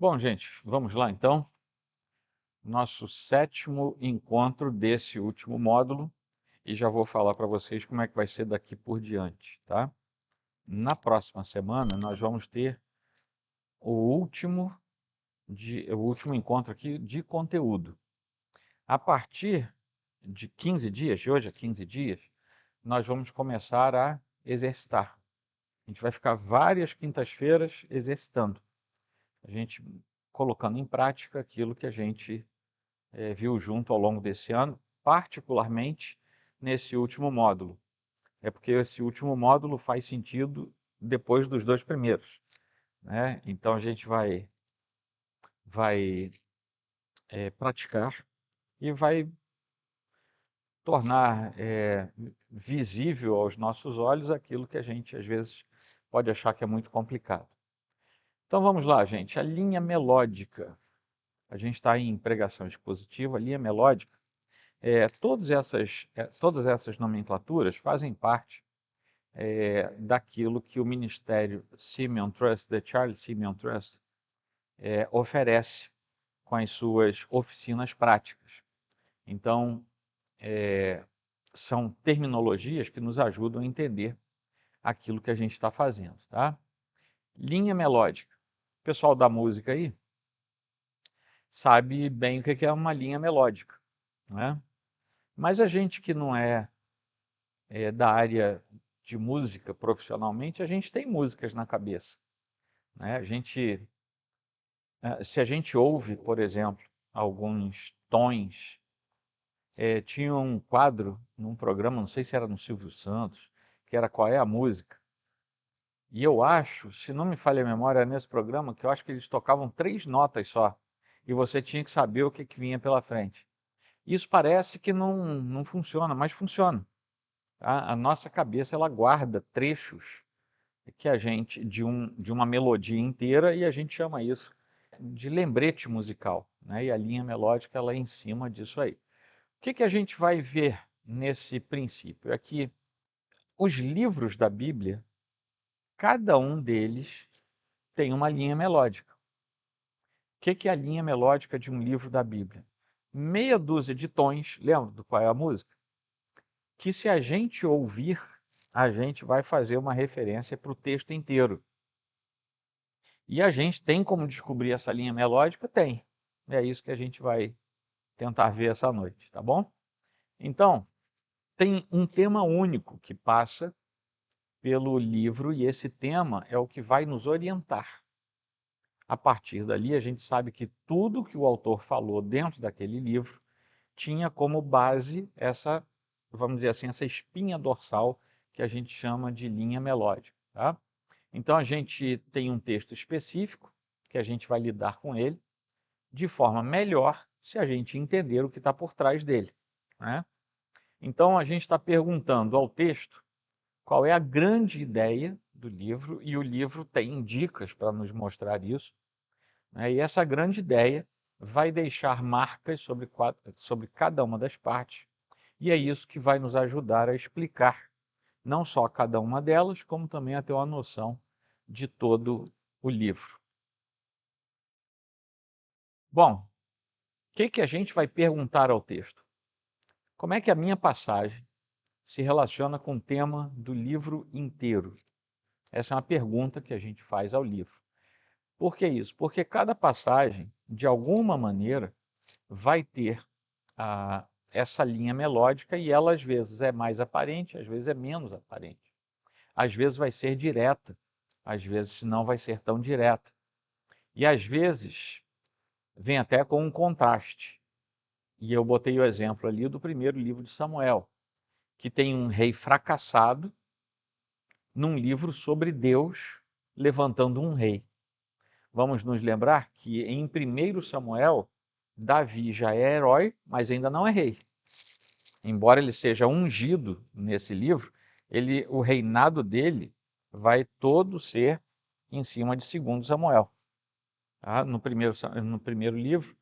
Bom, gente, vamos lá então. Nosso sétimo encontro desse último módulo e já vou falar para vocês como é que vai ser daqui por diante, tá? Na próxima semana nós vamos ter o último encontro aqui de conteúdo. A partir de 15 dias, de hoje a 15 dias, nós vamos começar a exercitar. A gente vai ficar várias quintas-feiras exercitando. A gente colocando em prática aquilo que a gente viu junto ao longo desse ano, particularmente nesse último módulo. É porque esse último módulo faz sentido depois dos dois primeiros, né? Então a gente vai praticar e vai tornar visível aos nossos olhos aquilo que a gente às vezes pode achar que é muito complicado. Então vamos lá, gente. A linha melódica. A gente está em pregação expositiva, a linha melódica. Todas essas nomenclaturas fazem parte daquilo que o Ministério Simeon Trust, de Charles Simeon Trust, oferece com as suas oficinas práticas. Então, são terminologias que nos ajudam a entender aquilo que a gente está fazendo. Tá? Linha melódica. O pessoal da música aí sabe bem o que é uma linha melódica, né? Mas a gente que não é da área de música profissionalmente, a gente tem músicas na cabeça, né? Se a gente ouve, por exemplo, alguns tons, tinha um quadro num programa, não sei se era no Silvio Santos, que era Qual é a Música? E eu acho, se não me falha a memória, nesse programa, que eu acho que eles tocavam 3 notas só, e você tinha que saber o que vinha pela frente. Isso parece que não funciona, mas funciona. Tá? A nossa cabeça ela guarda trechos que a gente de uma melodia inteira e a gente chama isso de lembrete musical, né? E a linha melódica ela é em cima disso aí. O que a gente vai ver nesse princípio? É que os livros da Bíblia, cada um deles tem uma linha melódica. O que é a linha melódica de um livro da Bíblia? Meia dúzia de tons, lembra do qual é a música? Que se a gente ouvir, a gente vai fazer uma referência para o texto inteiro. E a gente tem como descobrir essa linha melódica? Tem. É isso que a gente vai tentar ver essa noite, tá bom? Então, tem um tema único que passa pelo livro e esse tema é o que vai nos orientar. A partir dali, a gente sabe que tudo que o autor falou dentro daquele livro tinha como base essa, vamos dizer assim, essa espinha dorsal que a gente chama de linha melódica, tá? Então a gente tem um texto específico que a gente vai lidar com ele de forma melhor se a gente entender o que está por trás dele, né? Então a gente está perguntando ao texto qual é a grande ideia do livro e o livro tem dicas para nos mostrar isso, né? E essa grande ideia vai deixar marcas sobre cada uma das partes e é isso que vai nos ajudar a explicar não só cada uma delas, como também a ter uma noção de todo o livro. Bom, o que a gente vai perguntar ao texto? Como é que a minha passagem se relaciona com o tema do livro inteiro? Essa é uma pergunta que a gente faz ao livro. Por que isso? Porque cada passagem, de alguma maneira, vai ter essa linha melódica e ela às vezes é mais aparente, às vezes é menos aparente. Às vezes vai ser direta, às vezes não vai ser tão direta. E às vezes vem até com um contraste. E eu botei o exemplo ali do primeiro livro de Samuel, que tem um rei fracassado num livro sobre Deus levantando um rei. Vamos nos lembrar que em 1 Samuel, Davi já é herói, mas ainda não é rei. Embora ele seja ungido nesse livro, o reinado dele vai todo ser em cima de 2 Samuel. Tá? No primeiro livro,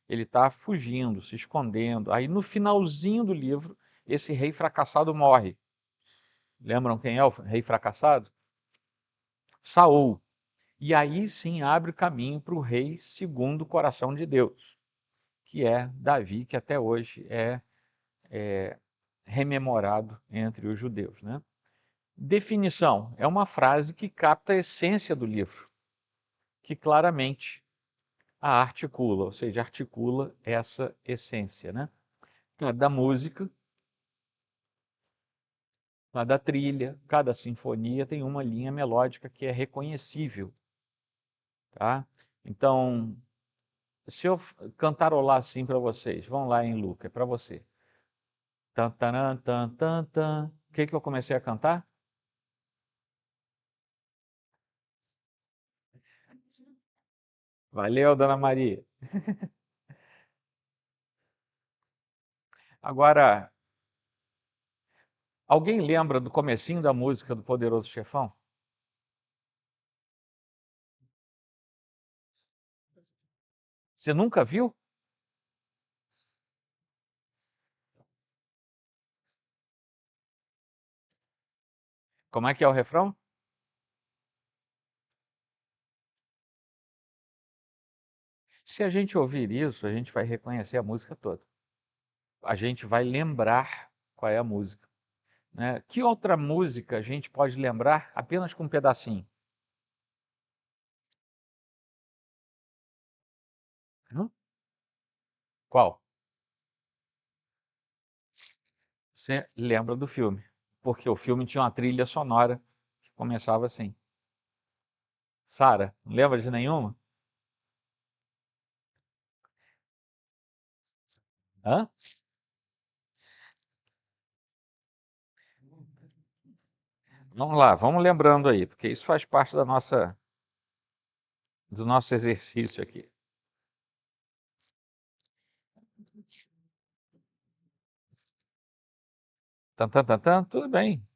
ele está fugindo, se escondendo. Aí no finalzinho do livro, esse rei fracassado morre. Lembram quem é o rei fracassado? Saul. E aí sim abre o caminho para o rei segundo o coração de Deus, que é Davi, que até hoje é rememorado entre os judeus, né? Definição é uma frase que capta a essência do livro, que claramente a articula, ou seja, articula essa essência, né? Cada música, cada trilha, cada sinfonia tem uma linha melódica que é reconhecível, tá? Então, se eu cantarolar assim para vocês, vamos lá em Luca, é para você. Tan, taran, tan, tan, tan. O que eu comecei a cantar? Valeu, Dona Maria. Agora, alguém lembra do comecinho da música do Poderoso Chefão? Você nunca viu? Como é que é o refrão? Se a gente ouvir isso, a gente vai reconhecer a música toda. A gente vai lembrar qual é a música, né? Que outra música a gente pode lembrar apenas com um pedacinho? Hã? Qual? Você lembra do filme, porque o filme tinha uma trilha sonora que começava assim. Sara, não lembra de nenhuma? Hã? Vamos lá, vamos lembrando aí, porque isso faz parte do nosso exercício aqui. Tan, tan, tan, tan, tudo bem.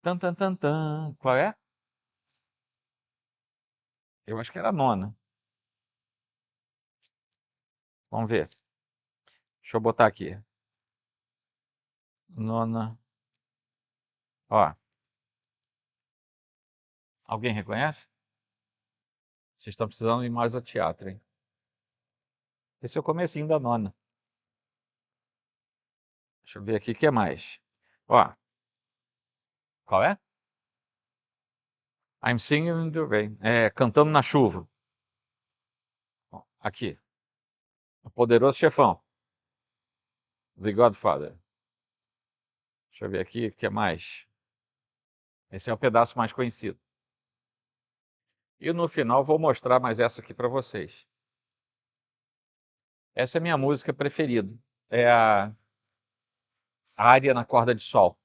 Tan, tan, tan, tan. Qual é? Eu acho que era a nona. Vamos ver. Deixa eu botar aqui. Nona. Ó, alguém reconhece? Vocês estão precisando ir mais ao teatro, hein? Esse é o comecinho da nona. Deixa eu ver aqui o que é mais. Ó, qual é? I'm singing in the rain. É, cantando na chuva. Ó, aqui. O Poderoso Chefão. The Godfather. Deixa eu ver aqui o que é mais. Esse é o pedaço mais conhecido. E no final vou mostrar mais essa aqui para vocês. Essa é a minha música preferida. É a Ária na Corda de Sol,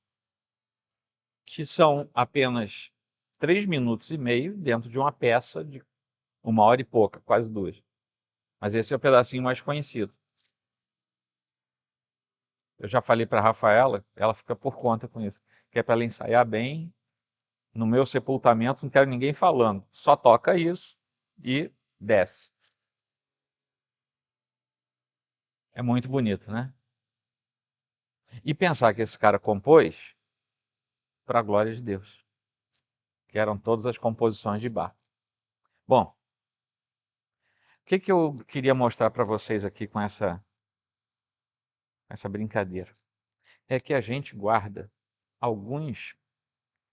que são apenas 3 minutos e meio dentro de uma peça de 1 hora e pouca, quase duas. Mas esse é o pedacinho mais conhecido. Eu já falei para a Rafaela, ela fica por conta com isso, que é para ela ensaiar bem. No meu sepultamento não quero ninguém falando, só toca isso e desce. É muito bonito, né? E pensar que esse cara compôs para a glória de Deus, que eram todas as composições de Bach. Bom, o que eu queria mostrar para vocês aqui com essa brincadeira? É que a gente guarda alguns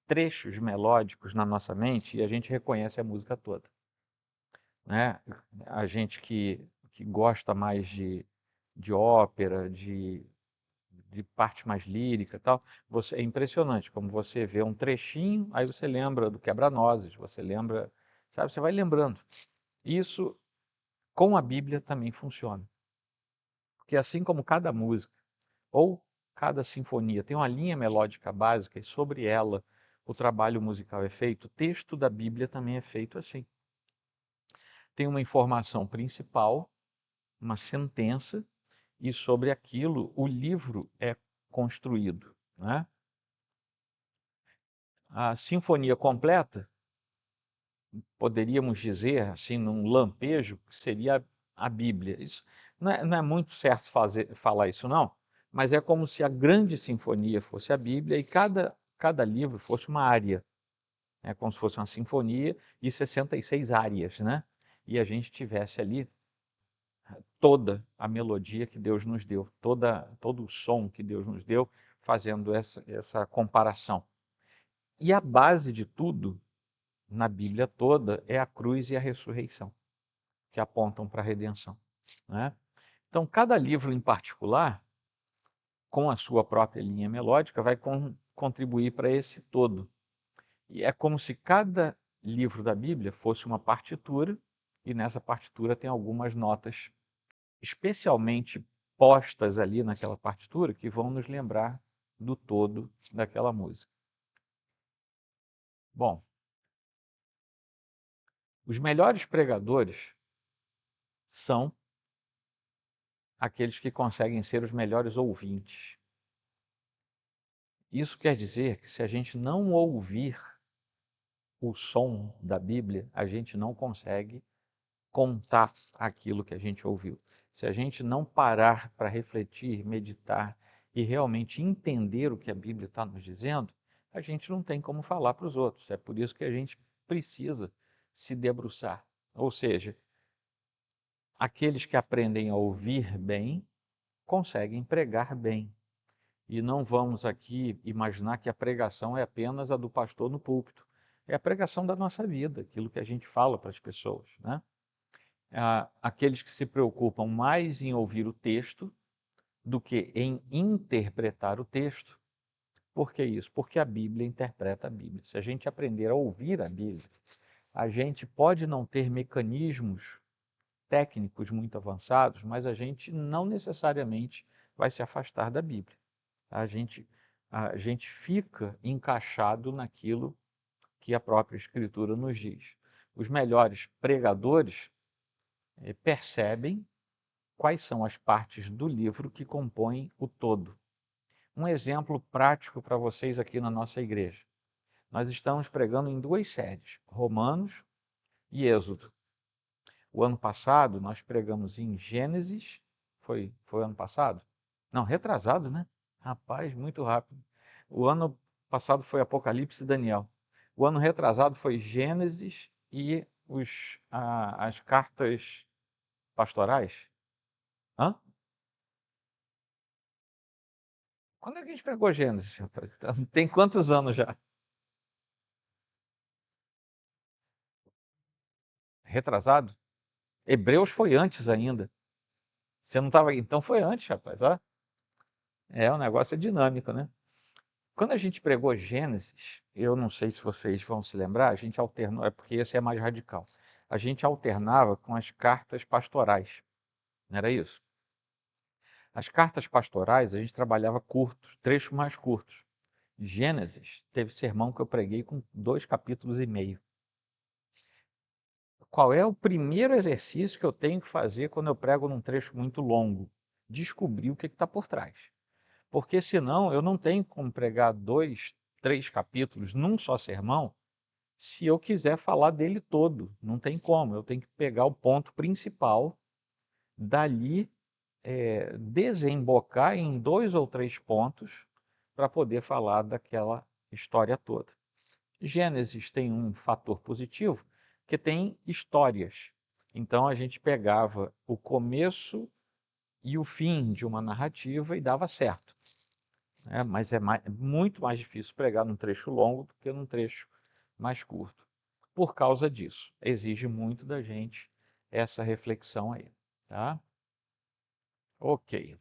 trechos melódicos na nossa mente e a gente reconhece a música toda, né? A gente que gosta mais de ópera, de parte mais lírica e tal, é impressionante como você vê um trechinho, aí você lembra do Quebra-Nozes, você lembra, sabe, você vai lembrando. Isso com a Bíblia também funciona, porque assim como cada música ou cada sinfonia tem uma linha melódica básica e sobre ela o trabalho musical é feito, o texto da Bíblia também é feito assim. Tem uma informação principal, uma sentença, e sobre aquilo o livro é construído, né? A sinfonia completa, poderíamos dizer, assim, num lampejo, que seria a Bíblia. Isso não é muito certo falar isso, não, mas é como se a grande sinfonia fosse a Bíblia e cada cada livro fosse uma área, né? Como se fosse uma sinfonia e 66 áreas, né? E a gente tivesse ali toda a melodia que Deus nos deu, todo o som que Deus nos deu, fazendo essa comparação. E a base de tudo, na Bíblia toda, é a cruz e a ressurreição, que apontam para a redenção, né? Então, cada livro em particular, com a sua própria linha melódica, vai contribuir para esse todo. E é como se cada livro da Bíblia fosse uma partitura, e nessa partitura tem algumas notas especialmente postas ali naquela partitura que vão nos lembrar do todo daquela música. Bom, os melhores pregadores são aqueles que conseguem ser os melhores ouvintes. Isso quer dizer que se a gente não ouvir o som da Bíblia, a gente não consegue contar aquilo que a gente ouviu. Se a gente não parar para refletir, meditar e realmente entender o que a Bíblia está nos dizendo, a gente não tem como falar para os outros. É por isso que a gente precisa se debruçar. Ou seja, aqueles que aprendem a ouvir bem, conseguem pregar bem. E não vamos aqui imaginar que a pregação é apenas a do pastor no púlpito. É a pregação da nossa vida, aquilo que a gente fala para as pessoas, né? Aqueles que se preocupam mais em ouvir o texto do que em interpretar o texto. Por que isso? Porque a Bíblia interpreta a Bíblia. Se a gente aprender a ouvir a Bíblia, a gente pode não ter mecanismos técnicos muito avançados, mas a gente não necessariamente vai se afastar da Bíblia. A gente fica encaixado naquilo que a própria Escritura nos diz. Os melhores pregadores percebem quais são as partes do livro que compõem o todo. Um exemplo prático para vocês aqui na nossa igreja. Nós estamos pregando em duas séries, Romanos e Êxodo. O ano passado nós pregamos em Gênesis, foi ano passado? Não, retrasado, né? Rapaz, muito rápido. O ano passado foi Apocalipse e Daniel. O ano retrasado foi Gênesis e as cartas pastorais. Hã? Quando é que a gente pregou Gênesis, rapaz? Tem quantos anos já? Retrasado? Hebreus foi antes ainda. Você não estava aí? Então foi antes, rapaz. Ó. O negócio é dinâmico, né? Quando a gente pregou Gênesis, eu não sei se vocês vão se lembrar, a gente alternou, é porque esse é mais radical. A gente alternava com as cartas pastorais, não era isso? As cartas pastorais a gente trabalhava curtos, trechos mais curtos. Gênesis teve sermão que eu preguei com 2 capítulos e meio. Qual é o primeiro exercício que eu tenho que fazer quando eu prego num trecho muito longo? Descobrir o que está por trás. Porque senão eu não tenho como pregar 2, 3 capítulos num só sermão se eu quiser falar dele todo. Não tem como, eu tenho que pegar o ponto principal, dali desembocar em 2 ou 3 pontos para poder falar daquela história toda. Gênesis tem um fator positivo, que tem histórias. Então a gente pegava o começo e o fim de uma narrativa e dava certo. Mas é muito mais difícil pregar num trecho longo do que num trecho mais curto. Por causa disso, exige muito da gente essa reflexão aí. Tá? Ok.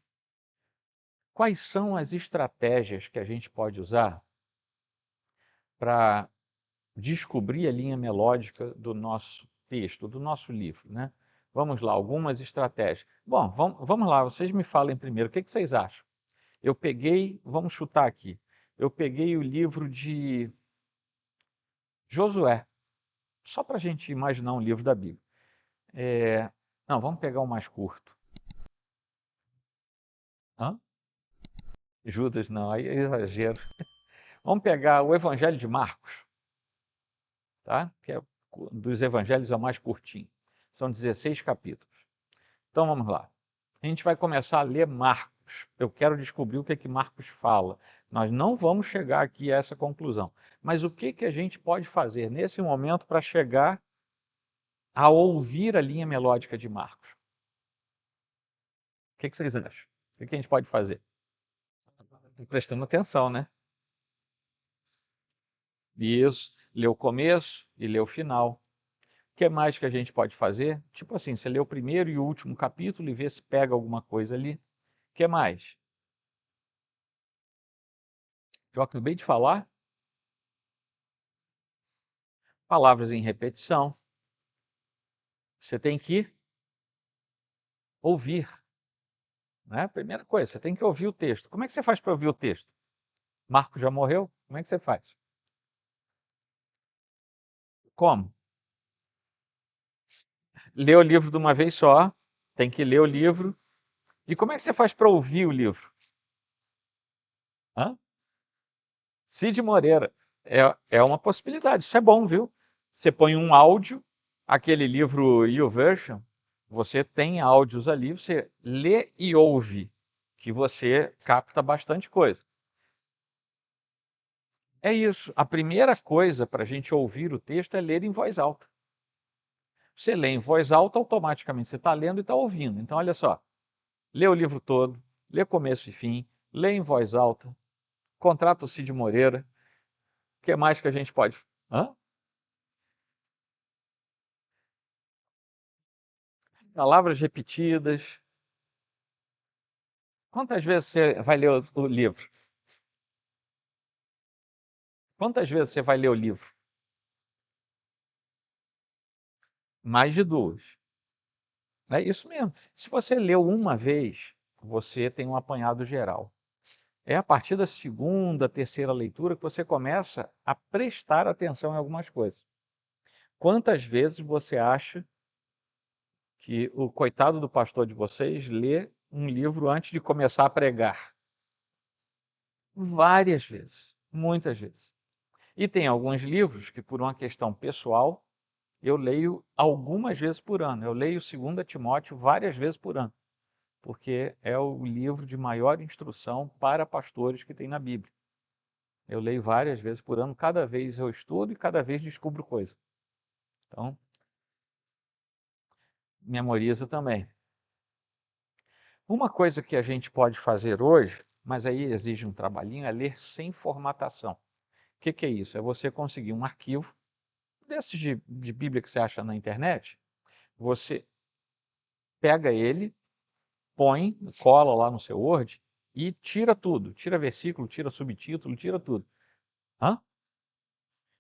Quais são as estratégias que a gente pode usar para descobrir a linha melódica do nosso texto, do nosso livro, né? Vamos lá, algumas estratégias. Bom, vamos lá, vocês me falem primeiro, o que vocês acham? Eu peguei, vamos chutar aqui, eu peguei o livro de Josué, só para a gente imaginar um livro da Bíblia. Não, vamos pegar um mais curto. Hã? Judas, não, aí é exagero. Vamos pegar o Evangelho de Marcos, tá? Que é dos evangelhos é o mais curtinho. São 16 capítulos. Então vamos lá. A gente vai começar a ler Marcos. eu quero descobrir o que é que Marcos fala. Nós não vamos chegar aqui a essa conclusão. Mas o que que a gente pode fazer nesse momento para chegar a ouvir a linha melódica de Marcos? O que que vocês acham? O que a gente pode fazer? Tá prestando atenção, né? Isso, lê o começo e lê o final. O que mais que a gente pode fazer? Tipo assim, você lê o primeiro e o último capítulo e vê se pega alguma coisa ali. O que mais? Eu acabei de falar, palavras em repetição. Você tem que ouvir, né? Primeira coisa, você tem que ouvir o texto. Como é que você faz para ouvir o texto? Marco já morreu? Como é que você faz? Como? Lê o livro de uma vez só, tem que ler o livro. E como é que você faz para ouvir o livro? Hã? Cid Moreira. É uma possibilidade, isso é bom, viu? Você põe um áudio, aquele livro YouVersion, você tem áudios ali, você lê e ouve, que você capta bastante coisa. É isso, a primeira coisa para a gente ouvir o texto é ler em voz alta. Você lê em voz alta, automaticamente você está lendo e está ouvindo. Então, olha só, lê o livro todo, lê começo e fim, lê em voz alta, contrata o Cid Moreira. O que mais que a gente pode... Hã? Palavras repetidas. Quantas vezes você vai ler o livro? Quantas vezes você vai ler o livro? Mais de duas. É isso mesmo. Se você leu uma vez, você tem um apanhado geral. É a partir da segunda, terceira leitura que você começa a prestar atenção em algumas coisas. Quantas vezes você acha que o coitado do pastor de vocês lê um livro antes de começar a pregar? Várias vezes, muitas vezes. E tem alguns livros que, por uma questão pessoal, eu leio algumas vezes por ano. Eu leio 2 Timóteo várias vezes por ano, porque é o livro de maior instrução para pastores que tem na Bíblia. Eu leio várias vezes por ano, cada vez eu estudo e cada vez descubro coisa. Então, memoriza também. Uma coisa que a gente pode fazer hoje, mas aí exige um trabalhinho, é ler sem formatação. O que que é isso? É você conseguir um arquivo, desses de Bíblia que você acha na internet, você pega ele, põe, cola lá no seu Word e tira tudo. Tira versículo, tira subtítulo, tira tudo. Hã?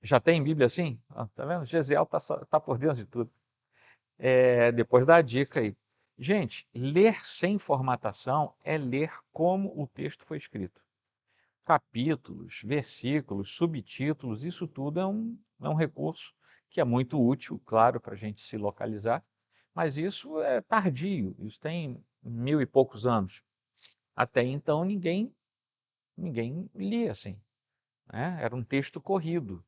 Já tem Bíblia assim? Ah, tá vendo? Gesiel tá por dentro de tudo. Depois dá a dica aí. Gente, ler sem formatação é ler como o texto foi escrito. Capítulos, versículos, subtítulos, isso tudo é um recurso que é muito útil, claro, para a gente se localizar, mas isso é tardio, isso tem 1000 e poucos anos. Até então ninguém lia assim, né? Era um texto corrido,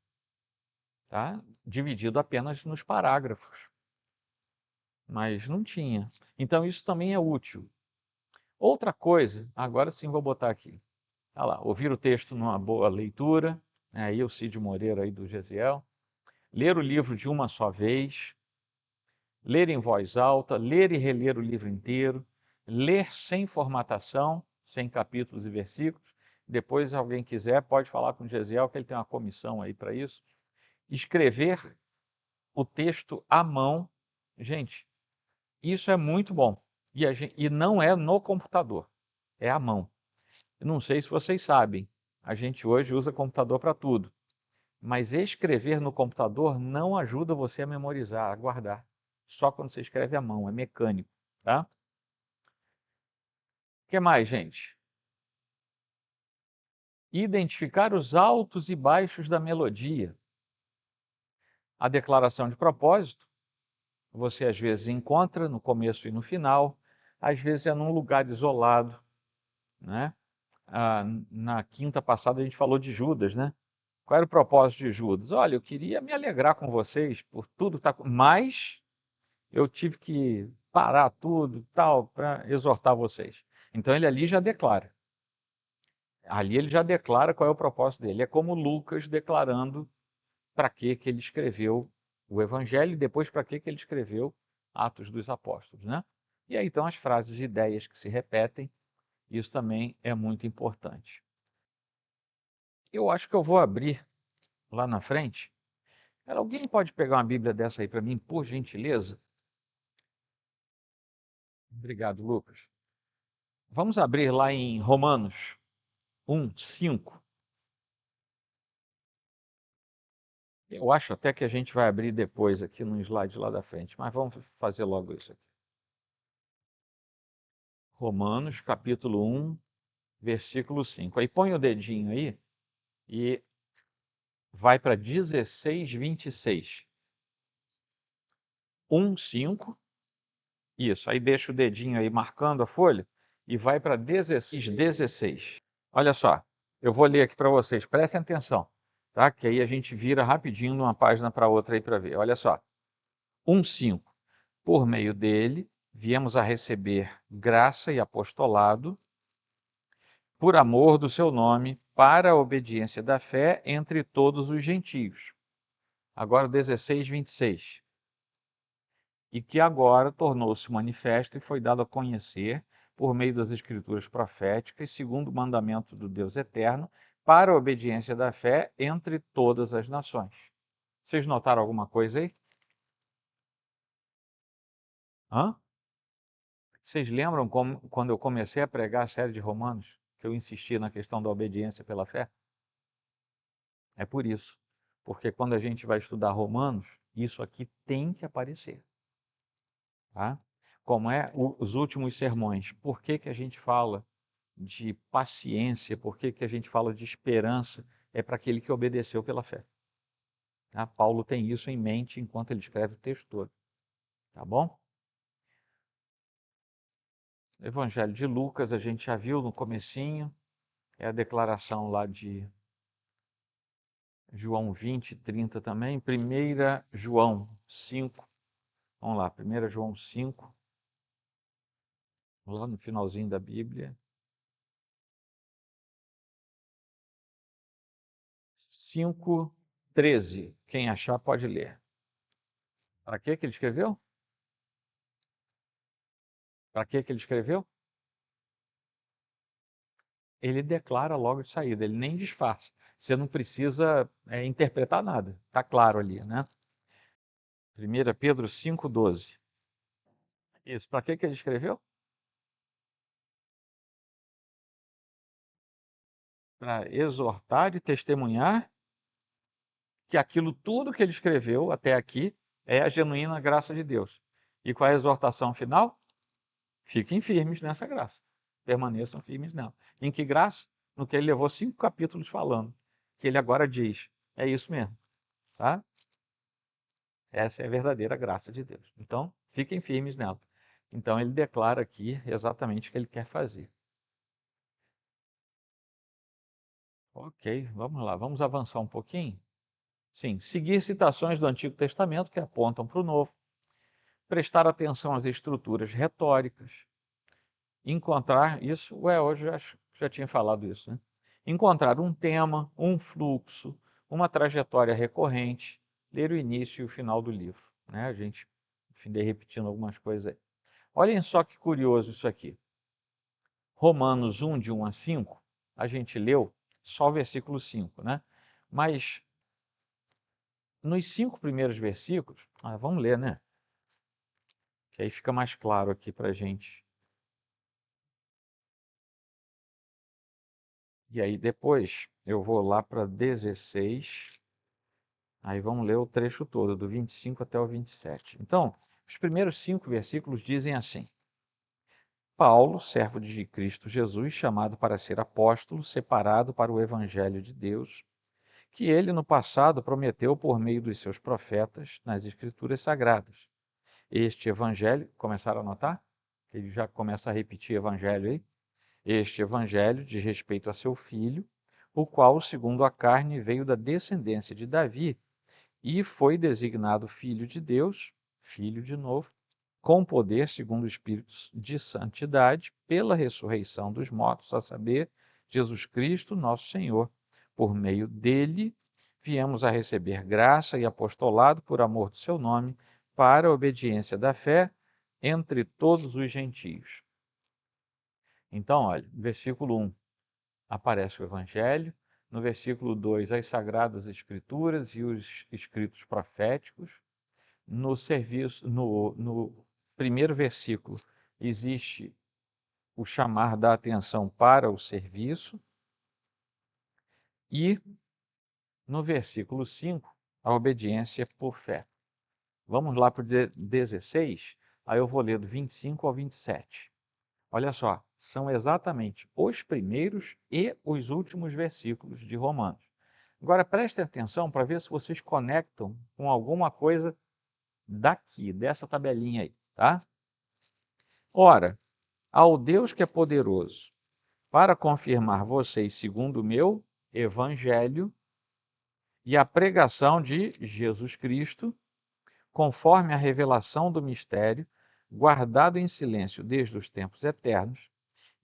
tá? Dividido apenas nos parágrafos, mas não tinha. Então isso também é útil. Outra coisa, agora sim vou botar aqui. Olha lá, ouvir o texto numa boa leitura, né? Aí o Cid Moreira aí do Gesiel. Ler o livro de uma só vez, ler em voz alta, ler e reler o livro inteiro, ler sem formatação, sem capítulos e versículos. Depois, se alguém quiser, pode falar com o Gesiel, que ele tem uma comissão aí para isso. Escrever o texto à mão. Gente, isso é muito bom. E não é no computador, é à mão. Eu não sei se vocês sabem, a gente hoje usa computador para tudo. Mas escrever no computador não ajuda você a memorizar, a guardar. Só quando você escreve à mão, é mecânico, tá? O que mais, gente? Identificar os altos e baixos da melodia. A declaração de propósito, você às vezes encontra no começo e no final, às vezes é num lugar isolado, né? Na quinta passada a gente falou de Judas, né? Qual era o propósito de Judas? Olha, eu queria me alegrar com vocês por tudo tá, mas eu tive que parar tudo, tal, para exortar vocês. Então ele ali já declara. Ali ele já declara qual é o propósito dele. É como Lucas declarando para que ele escreveu o Evangelho e depois para que ele escreveu Atos dos Apóstolos, né? E aí então as frases e ideias que se repetem, isso também é muito importante. Eu acho que eu vou abrir lá na frente. Alguém pode pegar uma Bíblia dessa aí para mim, por gentileza? Obrigado, Lucas. Vamos abrir lá em Romanos 1, 5. Eu acho até que a gente vai abrir depois aqui no slide lá da frente, mas vamos fazer logo isso aqui. Romanos, capítulo 1, versículo 5. Aí põe o dedinho aí e vai para 16, 26. 1, 5. Isso, aí deixa o dedinho aí marcando a folha e vai para 16, 16. Olha só, eu vou ler aqui para vocês, prestem atenção, tá? Que aí a gente vira rapidinho de uma página para outra aí para ver. Olha só, 1:5. Por meio dele, viemos a receber graça e apostolado por amor do seu nome, para a obediência da fé entre todos os gentios. Agora 16, 26. E que agora tornou-se manifesto e foi dado a conhecer por meio das escrituras proféticas, segundo o mandamento do Deus eterno, para a obediência da fé entre todas as nações. Vocês notaram alguma coisa aí? Hã? Vocês lembram como, quando eu comecei a pregar a série de Romanos, que eu insisti na questão da obediência pela fé? É por isso. Porque quando a gente vai estudar Romanos, isso aqui tem que aparecer. Tá? Como é os últimos sermões. Por que que a gente fala de paciência? Por que que a gente fala de esperança? É para aquele que obedeceu pela fé. Tá? Paulo tem isso em mente enquanto ele escreve o texto todo. Tá bom? Evangelho de Lucas, a gente já viu no comecinho. É a declaração lá de João 20, 30 também. 1 João 5. Vamos lá, 1 João 5. Lá no finalzinho da Bíblia. 5:13. Quem achar pode ler. Para que ele escreveu? Para que ele escreveu? Ele declara logo de saída, ele nem disfarça. Você não precisa interpretar nada, está claro ali, né? 1 Pedro 5:12. Isso, para que ele escreveu? Para exortar e testemunhar que aquilo tudo que ele escreveu até aqui é a genuína graça de Deus. E qual é a exortação final? Fiquem firmes nessa graça. Permaneçam firmes nela. Em que graça? No que ele levou 5 capítulos falando. Que ele agora diz. É isso mesmo. Tá? Essa é a verdadeira graça de Deus. Então, fiquem firmes nela. Então, ele declara aqui exatamente o que ele quer fazer. Ok, vamos lá. Vamos avançar um pouquinho? Sim, seguir citações do Antigo Testamento que apontam para o Novo. Prestar atenção às estruturas retóricas. Encontrar isso, hoje já tinha falado isso, né? Encontrar um tema, um fluxo, uma trajetória recorrente, ler o início e o final do livro, né? A gente, enfim, repetindo algumas coisas aí. Olhem só que curioso isso aqui. Romanos 1, de 1 a 5, a gente leu só o versículo 5, né? Mas nos 5 primeiros versículos, vamos ler, né? Que aí fica mais claro aqui para a gente. E aí depois eu vou lá para 16, aí vamos ler o trecho todo, do 25 até o 27. Então, os primeiros 5 versículos dizem assim: Paulo, servo de Cristo Jesus, chamado para ser apóstolo, separado para o evangelho de Deus, que ele no passado prometeu por meio dos seus profetas nas Escrituras Sagradas. Este evangelho, começaram a notar? Ele já começa a repetir evangelho aí. Este evangelho diz respeito a seu filho, o qual, segundo a carne, veio da descendência de Davi e foi designado filho de Deus, filho de novo, com poder segundo o Espírito de santidade, pela ressurreição dos mortos, a saber, Jesus Cristo, nosso Senhor. Por meio dele, viemos a receber graça e apostolado por amor do seu nome, para a obediência da fé entre todos os gentios. Então, olha, no versículo 1 aparece o Evangelho, no versículo 2 as Sagradas Escrituras e os escritos proféticos, no primeiro versículo existe o chamar da atenção para o serviço, e no versículo 5, a obediência por fé. Vamos lá para o 16, aí eu vou ler do 25 ao 27. Olha só, são exatamente os primeiros e os últimos versículos de Romanos. Agora prestem atenção para ver se vocês conectam com alguma coisa daqui, dessa tabelinha aí, tá? Ora, ao Deus que é poderoso para confirmar vocês segundo o meu evangelho e a pregação de Jesus Cristo, conforme a revelação do mistério, guardado em silêncio desde os tempos eternos,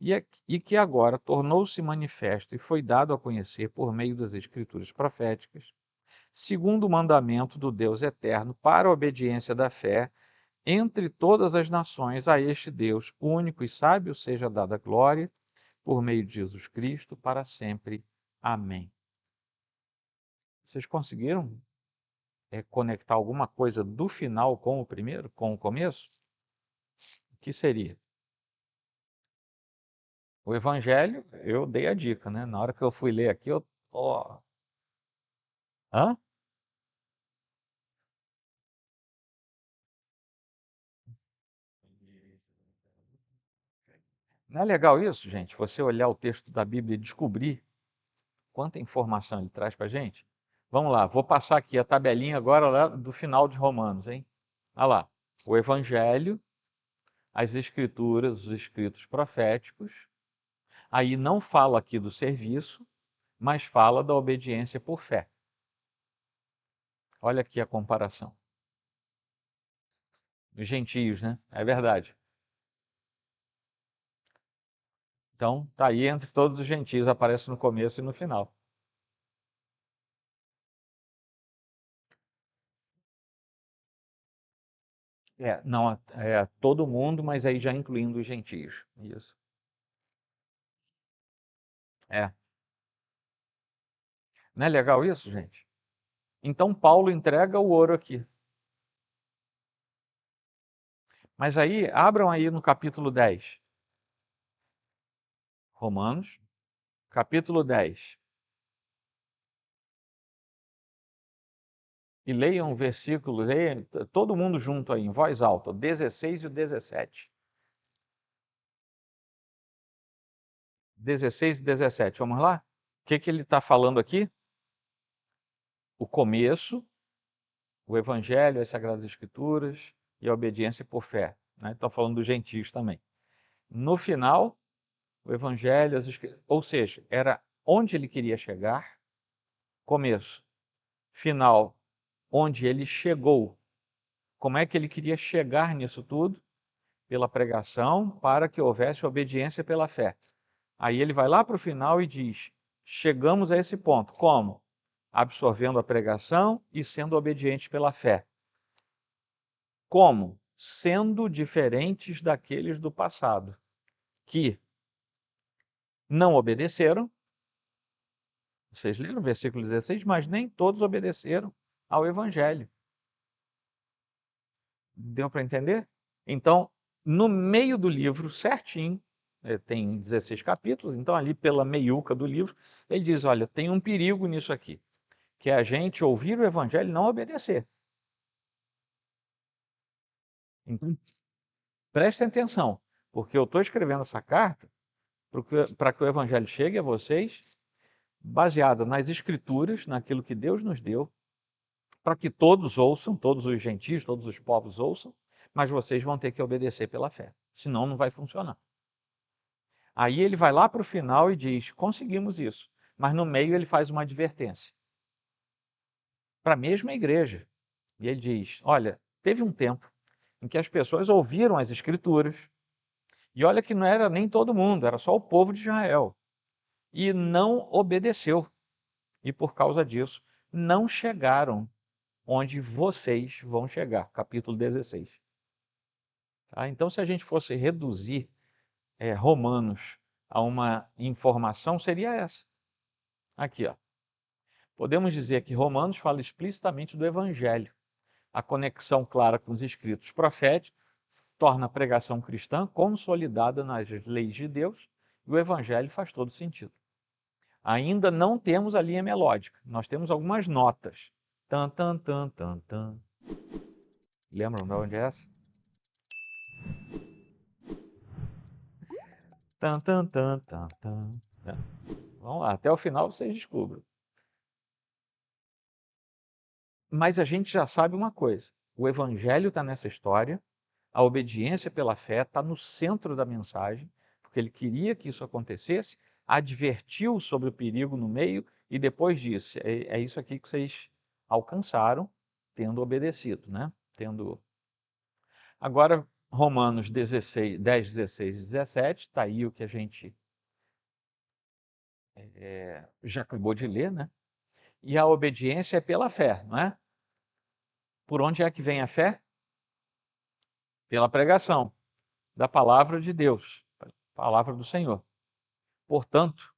e que agora tornou-se manifesto e foi dado a conhecer por meio das Escrituras proféticas, segundo o mandamento do Deus eterno, para a obediência da fé, entre todas as nações, a este Deus único e sábio seja dada glória, por meio de Jesus Cristo, para sempre. Amém. Vocês conseguiram conectar alguma coisa do final com o primeiro, com o começo? O que seria? O Evangelho, eu dei a dica, né? Na hora que eu fui ler aqui, eu... Hã? Não é legal isso, gente? Você olhar o texto da Bíblia e descobrir quanta informação ele traz para a gente? Vamos lá, vou passar aqui a tabelinha agora lá do final de Romanos, hein? Olha lá, o Evangelho, as Escrituras, os escritos proféticos. Aí não fala aqui do serviço, mas fala da obediência por fé. Olha aqui a comparação. Os gentios, né? É verdade. Então, está aí entre todos os gentios, aparece no começo e no final. Não, é todo mundo, mas aí já incluindo os gentios. Isso. É. Não é legal isso, gente? Então, Paulo entrega o ouro aqui. Mas aí, abram aí no capítulo 10. Romanos, capítulo 10. E leiam o versículo, leiam todo mundo junto aí, em voz alta, o 16 e o 17. 16 e 17, vamos lá? O que ele está falando aqui? O começo, o Evangelho, as Sagradas Escrituras e a obediência por fé. Né? Está falando dos gentios também. No final, o Evangelho, ou seja, era onde ele queria chegar, começo, final, onde ele chegou. Como é que ele queria chegar nisso tudo? Pela pregação, para que houvesse obediência pela fé. Aí ele vai lá para o final e diz, chegamos a esse ponto. Como? Absorvendo a pregação e sendo obedientes pela fé. Como? Sendo diferentes daqueles do passado, que não obedeceram. Vocês leram o versículo 16, mas nem todos obedeceram ao Evangelho. Deu para entender? Então, no meio do livro, certinho, tem 16 capítulos, então ali pela meiuca do livro, ele diz, olha, tem um perigo nisso aqui, que é a gente ouvir o Evangelho e não obedecer. Então, prestem atenção, porque eu estou escrevendo essa carta para que o Evangelho chegue a vocês, baseada nas Escrituras, naquilo que Deus nos deu, para que todos ouçam, todos os gentios, todos os povos ouçam, mas vocês vão ter que obedecer pela fé, senão não vai funcionar. Aí ele vai lá para o final e diz, conseguimos isso, mas no meio ele faz uma advertência para a mesma igreja. E ele diz, olha, teve um tempo em que as pessoas ouviram as Escrituras, e olha que não era nem todo mundo, era só o povo de Israel, e não obedeceu. E por causa disso, não chegaram onde vocês vão chegar. Capítulo 16. Tá? Então, se a gente fosse reduzir Romanos a uma informação, seria essa. Aqui, ó. Podemos dizer que Romanos fala explicitamente do Evangelho. A conexão clara com os escritos proféticos torna a pregação cristã consolidada nas leis de Deus e o Evangelho faz todo sentido. Ainda não temos a linha melódica, nós temos algumas notas. Tan, tan, tan, tan, tan. Lembram de onde é essa? Tan, tan, tan, tan, tan. Vamos lá, até o final vocês descobrem. Mas a gente já sabe uma coisa, o Evangelho está nessa história, a obediência pela fé está no centro da mensagem, porque ele queria que isso acontecesse, advertiu sobre o perigo no meio e depois disso, é isso aqui que vocês alcançaram, tendo obedecido, né? Agora, Romanos 16, 10, 16 e 17, está aí o que a gente já acabou de ler, né? E a obediência é pela fé, não é? Por onde é que vem a fé? Pela pregação da palavra de Deus, palavra do Senhor. Portanto,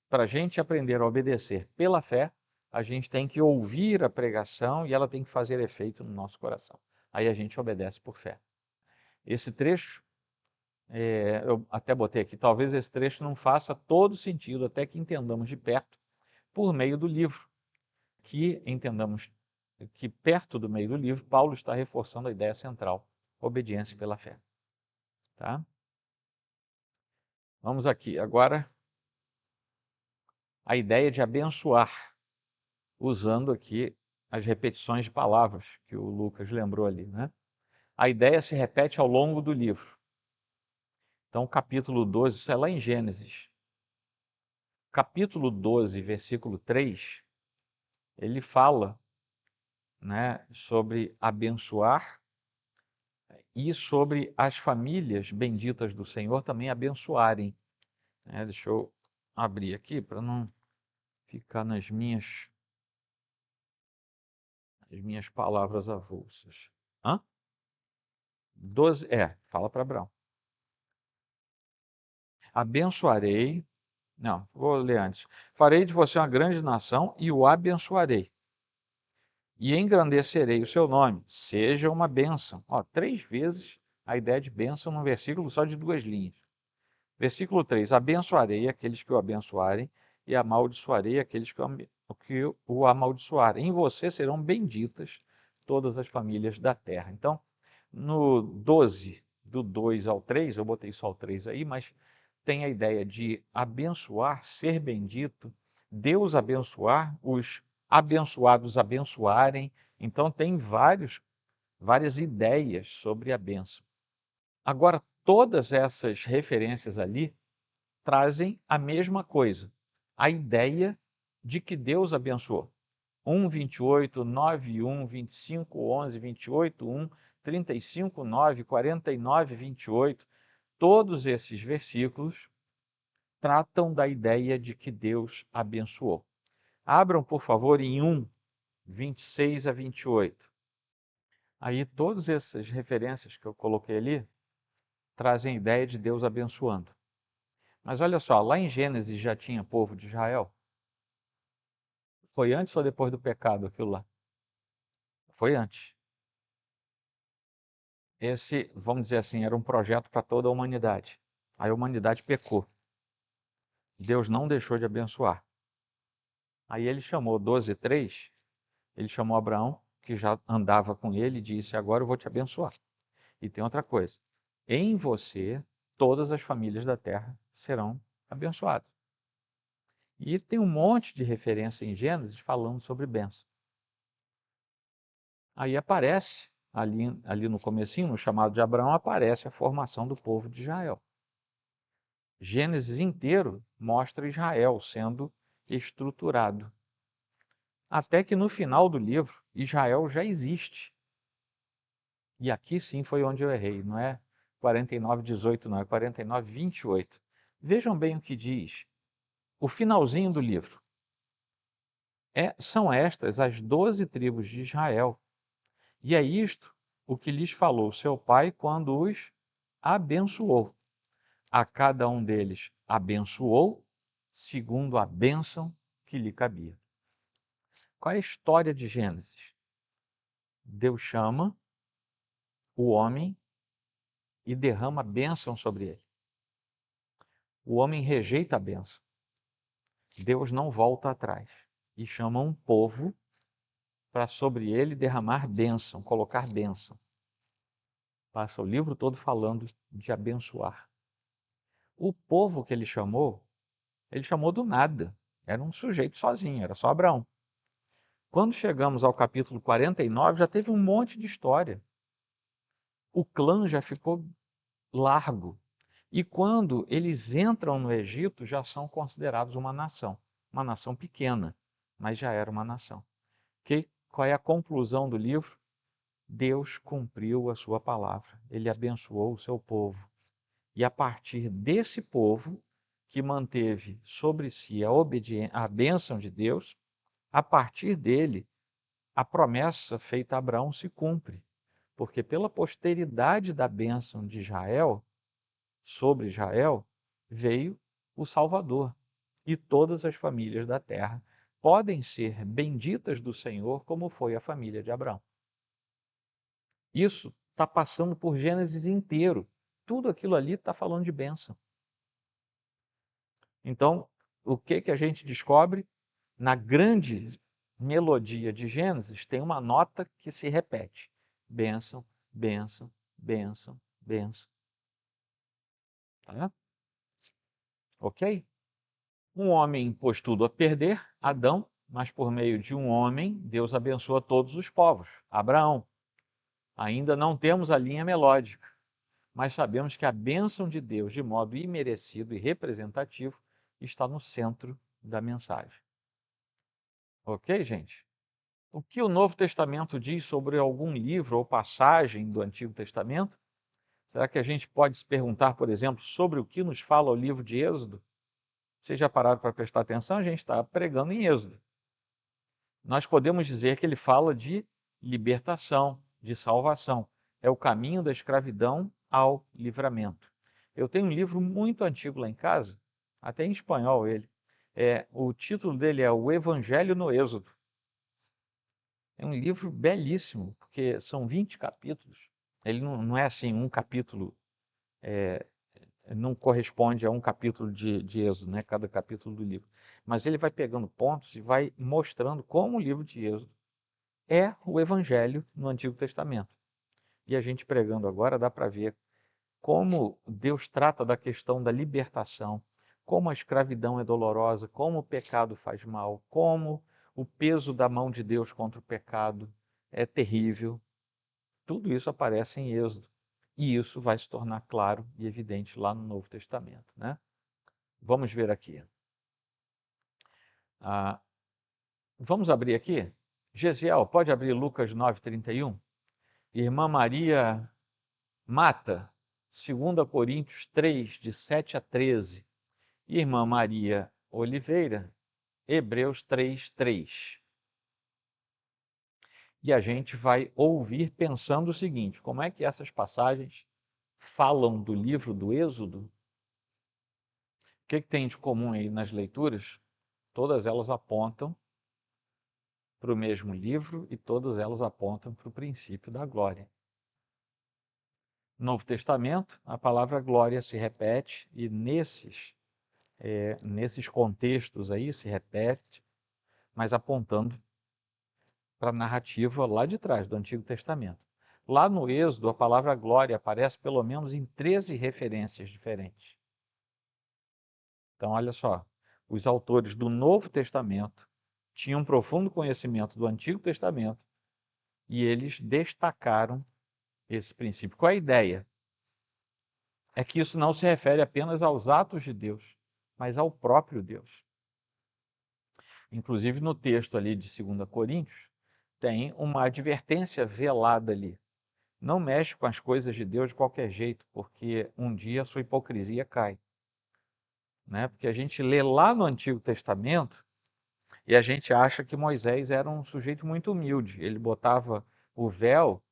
para a gente aprender a obedecer pela fé, a gente tem que ouvir a pregação e ela tem que fazer efeito no nosso coração. Aí a gente obedece por fé. Esse trecho, eu até botei aqui, talvez esse trecho não faça todo sentido até que entendamos de perto, por meio do livro, que entendamos que perto do meio do livro, Paulo está reforçando a ideia central, obediência pela fé. Tá? Vamos aqui, agora, a ideia de abençoar, usando aqui as repetições de palavras que o Lucas lembrou ali, né? A ideia se repete ao longo do livro. Então, capítulo 12, isso é lá em Gênesis. Capítulo 12, versículo 3, ele fala, né, sobre abençoar e sobre as famílias benditas do Senhor também abençoarem. Deixa eu abrir aqui para não ficar nas minhas palavras avulsas. 12, fala para Abraão. Abençoarei, não, vou ler antes. Farei de você uma grande nação e o abençoarei. E engrandecerei o seu nome, seja uma bênção. 3 vezes a ideia de bênção num versículo só de 2 linhas. Versículo 3, abençoarei aqueles que o abençoarem e amaldiçoarei aqueles que o amaldiçoarem. Em você serão benditas todas as famílias da terra. Então, no 12, do 2 ao 3, eu botei só o 3 aí, mas tem a ideia de abençoar, ser bendito, Deus abençoar, os abençoados abençoarem. Então, tem várias ideias sobre a bênção. Agora, todas essas referências ali trazem a mesma coisa, a ideia de que Deus abençoou. 1, 28, 9, 1, 25, 11, 28, 1, 35, 9, 49, 28, todos esses versículos tratam da ideia de que Deus abençoou. Abram, por favor, em 1, 26 a 28. Aí, todas essas referências que eu coloquei ali trazem a ideia de Deus abençoando. Mas olha só, lá em Gênesis já tinha povo de Israel? Foi antes ou depois do pecado aquilo lá? Foi antes. Esse, vamos dizer assim, era um projeto para toda a humanidade. Aí a humanidade pecou. Deus não deixou de abençoar. Aí ele chamou 12:3, ele chamou Abraão, que já andava com ele, e disse, agora eu vou te abençoar. E tem outra coisa, em você todas as famílias da terra serão abençoadas. E tem um monte de referência em Gênesis falando sobre bênção. Aí aparece, ali no comecinho, no chamado de Abraão, aparece a formação do povo de Israel. Gênesis inteiro mostra Israel sendo estruturado. Até que no final do livro, Israel já existe. E aqui sim foi onde eu errei, não é 49:18 não, é 49:28. Vejam bem o que diz o finalzinho do livro. São estas as 12 tribos de Israel. E é isto o que lhes falou seu pai quando os abençoou. A cada um deles abençoou, segundo a bênção que lhe cabia. Qual é a história de Gênesis? Deus chama o homem e derrama bênção sobre ele. O homem rejeita a bênção. Deus não volta atrás e chama um povo para sobre ele derramar bênção, colocar bênção. Passa o livro todo falando de abençoar. O povo que ele chamou do nada. Era um sujeito sozinho, era só Abraão. Quando chegamos ao capítulo 49, já teve um monte de história. O clã já ficou largo. E quando eles entram no Egito, já são considerados uma nação pequena, mas já era uma nação. Qual é a conclusão do livro? Deus cumpriu a sua palavra, ele abençoou o seu povo. E a partir desse povo, que manteve sobre si a bênção de Deus, a partir dele, a promessa feita a Abraão se cumpre. Porque pela posteridade da bênção de Israel, sobre Israel, veio o Salvador. E todas as famílias da terra podem ser benditas do Senhor, como foi a família de Abraão. Isso está passando por Gênesis inteiro. Tudo aquilo ali está falando de bênção. Então, o que a gente descobre? Na grande melodia de Gênesis, tem uma nota que se repete. Bênção, bênção, bênção, bênção. Tá? Ok? Um homem pôs tudo a perder, Adão, mas por meio de um homem, Deus abençoa todos os povos, Abraão. Ainda não temos a linha melódica, mas sabemos que a bênção de Deus, de modo imerecido e representativo, está no centro da mensagem. Ok, gente? O que o Novo Testamento diz sobre algum livro ou passagem do Antigo Testamento? Será que a gente pode se perguntar, por exemplo, sobre o que nos fala o livro de Êxodo? Vocês já pararam para prestar atenção? A gente está pregando em Êxodo. Nós podemos dizer que ele fala de libertação, de salvação. É o caminho da escravidão ao livramento. Eu tenho um livro muito antigo lá em casa, até em espanhol ele. O título dele é O Evangelho no Êxodo. É um livro belíssimo, porque são 20 capítulos. Ele não é assim, um capítulo não corresponde a um capítulo de Êxodo, né? Cada capítulo do livro. Mas ele vai pegando pontos e vai mostrando como o livro de Êxodo é o Evangelho no Antigo Testamento. E a gente pregando agora dá para ver como Deus trata da questão da libertação, como a escravidão é dolorosa, como o pecado faz mal, como o peso da mão de Deus contra o pecado é terrível. Tudo isso aparece em Êxodo. E isso vai se tornar claro e evidente lá no Novo Testamento, né? Vamos ver aqui. Vamos abrir aqui? Gesiel, pode abrir Lucas 9:31? Irmã Maria Mata, 2 Coríntios 3, de 7 a 13. Irmã Maria Oliveira, Hebreus 3, 3. E a gente vai ouvir pensando o seguinte: como é que essas passagens falam do livro do Êxodo? O que tem de comum aí nas leituras? Todas elas apontam para o mesmo livro e todas elas apontam para o princípio da glória. No Novo Testamento, a palavra glória se repete e nesses contextos aí se repete, mas apontando para a narrativa lá de trás, do Antigo Testamento. Lá no Êxodo, a palavra glória aparece pelo menos em 13 referências diferentes. Então, olha só, os autores do Novo Testamento tinham um profundo conhecimento do Antigo Testamento e eles destacaram esse princípio. Qual é a ideia? É que isso não se refere apenas aos atos de Deus, mas ao próprio Deus. Inclusive no texto ali de 2 Coríntios, tem uma advertência velada ali. não mexe com as coisas de Deus de qualquer jeito, porque um dia a sua hipocrisia cai. Né? Porque a gente lê lá no Antigo Testamento e a gente acha que Moisés era um sujeito muito humilde. Ele botava o véu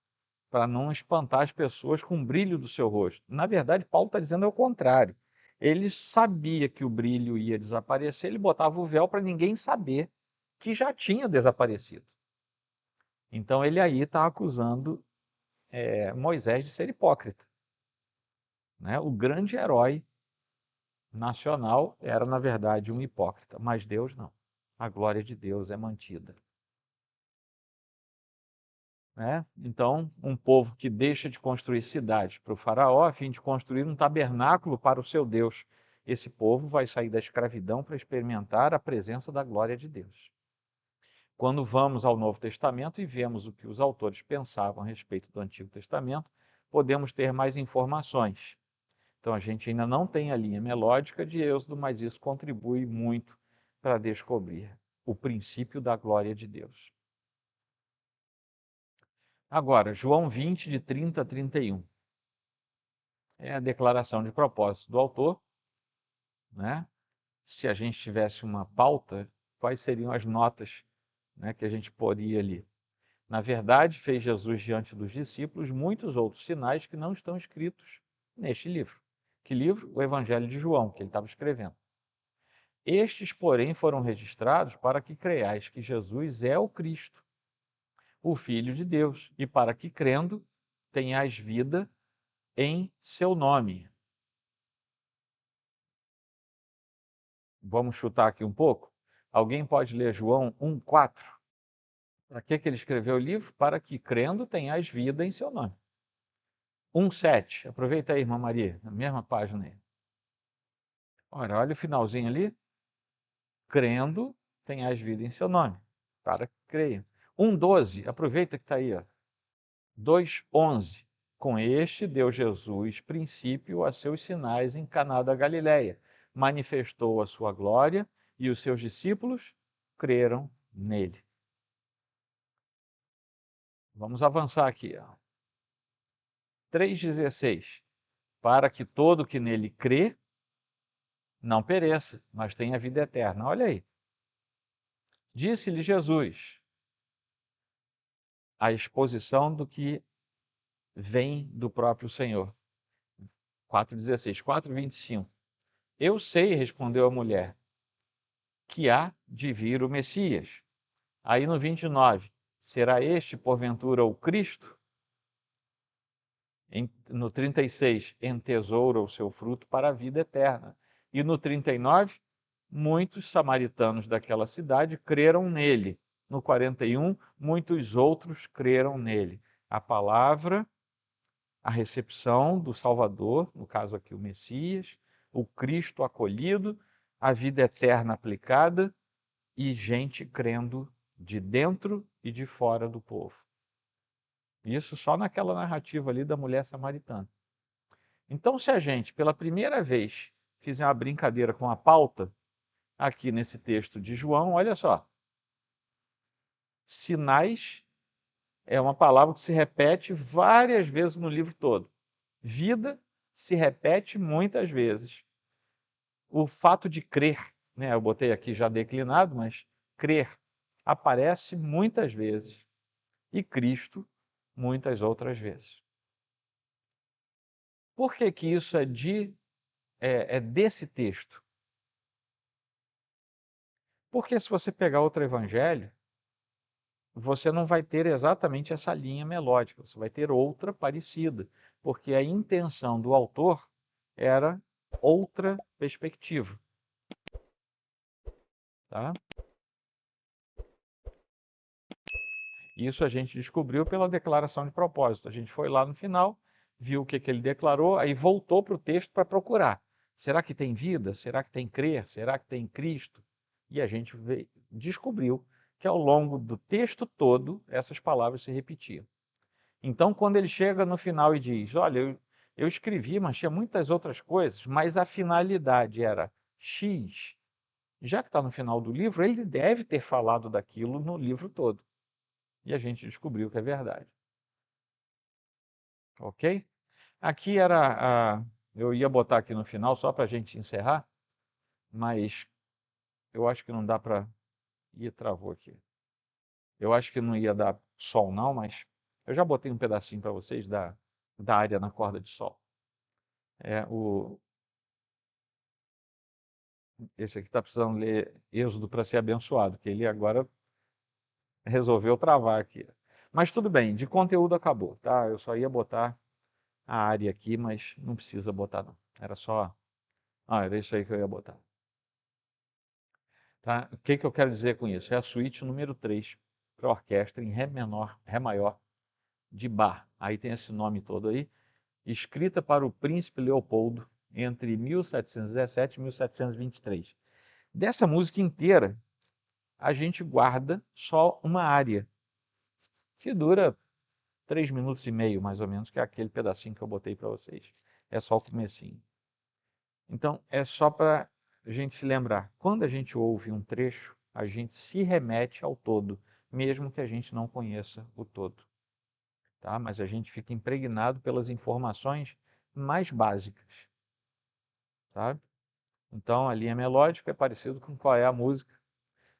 para não espantar as pessoas com o brilho do seu rosto. Na verdade, Paulo está dizendo o contrário. Ele sabia que o brilho ia desaparecer, ele botava o véu para ninguém saber que já tinha desaparecido. Então ele aí está acusando Moisés de ser hipócrita. Né? O grande herói nacional era, na verdade, um hipócrita, mas Deus não. A glória de Deus é mantida. Né? Então, um povo que deixa de construir cidades para o faraó a fim de construir um tabernáculo para o seu Deus. Esse povo vai sair da escravidão para experimentar a presença da glória de Deus. Quando vamos ao Novo Testamento e vemos o que os autores pensavam a respeito do Antigo Testamento, podemos ter mais informações. Então, a gente ainda não tem a linha melódica de Êxodo, mas isso contribui muito para descobrir o princípio da glória de Deus. Agora, João 20, de 30 a 31. É a declaração de propósito do autor. Né? Se a gente tivesse uma pauta, quais seriam as notas, né, que a gente poria ali? Na verdade, fez Jesus diante dos discípulos muitos outros sinais que não estão escritos neste livro. Que livro? O Evangelho de João, que ele estava escrevendo. Estes, porém, foram registrados para que creiais que Jesus é o Cristo, o Filho de Deus, e para que, crendo, tenhais vida em seu nome. Vamos chutar aqui um pouco? Alguém pode ler João 1,4? Para que ele escreveu o livro? Para que, crendo, tenhais vida em seu nome. 1,7. Aproveita aí, irmã Maria, na mesma página aí. Olha o finalzinho ali. Crendo, tenhais vida em seu nome. Para que creiam. 1,12. Aproveita que está aí. 2,11. Com este deu Jesus princípio a seus sinais em Caná da Galileia. Manifestou a sua glória e os seus discípulos creram nele. Vamos avançar aqui. 3,16. Para que todo que nele crê não pereça, mas tenha vida eterna. Olha aí. Disse-lhe Jesus, a exposição do que vem do próprio Senhor. 4,16. 4,25. Eu sei, respondeu a mulher, que há de vir o Messias. Aí no 29, será este, porventura, o Cristo? No 36, entesoura o seu fruto para a vida eterna. E no 39, muitos samaritanos daquela cidade creram nele. No 41, muitos outros creram nele. A palavra, a recepção do Salvador, no caso aqui o Messias, o Cristo acolhido, a vida eterna aplicada e gente crendo de dentro e de fora do povo. Isso só naquela narrativa ali da mulher samaritana. Então, se a gente, pela primeira vez, fizer uma brincadeira com a pauta, aqui nesse texto de João, olha só. Sinais é uma palavra que se repete várias vezes no livro todo. Vida se repete muitas vezes. O fato de crer, né, eu botei aqui já declinado, mas crer aparece muitas vezes. E Cristo muitas outras vezes. Por que que isso é desse texto? Porque se você pegar outro evangelho, você não vai ter exatamente essa linha melódica, você vai ter outra parecida, porque a intenção do autor era outra perspectiva. Tá? Isso a gente descobriu pela declaração de propósito. A gente foi lá no final, viu o que ele declarou, aí voltou para o texto para procurar. Será que tem vida? Será que tem crer? Será que tem Cristo? E a gente descobriu que ao longo do texto todo, essas palavras se repetiam. Então, quando ele chega no final e diz, olha, eu escrevi, mas tinha muitas outras coisas, mas a finalidade era X, já que está no final do livro, ele deve ter falado daquilo no livro todo. E a gente descobriu que é verdade. ok? Aqui eu ia botar aqui no final só para a gente encerrar, mas eu acho que não dá para... Ih, travou aqui. Eu acho que não ia dar sol não, mas eu já botei um pedacinho para vocês da área na corda de sol. Esse aqui está precisando ler Êxodo para ser abençoado, que ele agora resolveu travar aqui. Mas tudo bem, de conteúdo acabou, tá? Eu só ia botar a área aqui, mas não precisa botar não. Era só... era isso aí que eu ia botar. Tá? O que eu quero dizer com isso? É a suíte número 3 para orquestra em Ré menor, Ré maior de Bach. Aí tem esse nome todo aí. Escrita para o príncipe Leopoldo entre 1717 e 1723. Dessa música inteira, a gente guarda só uma área, que dura 3 minutos e meio, mais ou menos, que é aquele pedacinho que eu botei para vocês. É só o comecinho. Então, é só para a gente se lembrar. Quando a gente ouve um trecho, a gente se remete ao todo, mesmo que a gente não conheça o todo. Tá? Mas a gente fica impregnado pelas informações mais básicas. Tá? Então, a linha melódica é parecido com qual é a música,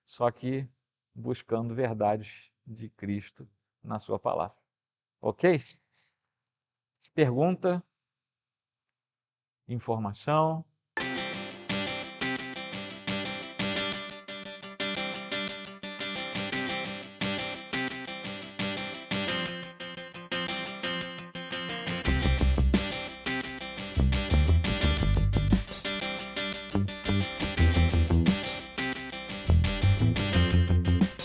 só que buscando verdades de Cristo na sua palavra. Ok? Pergunta? Informação?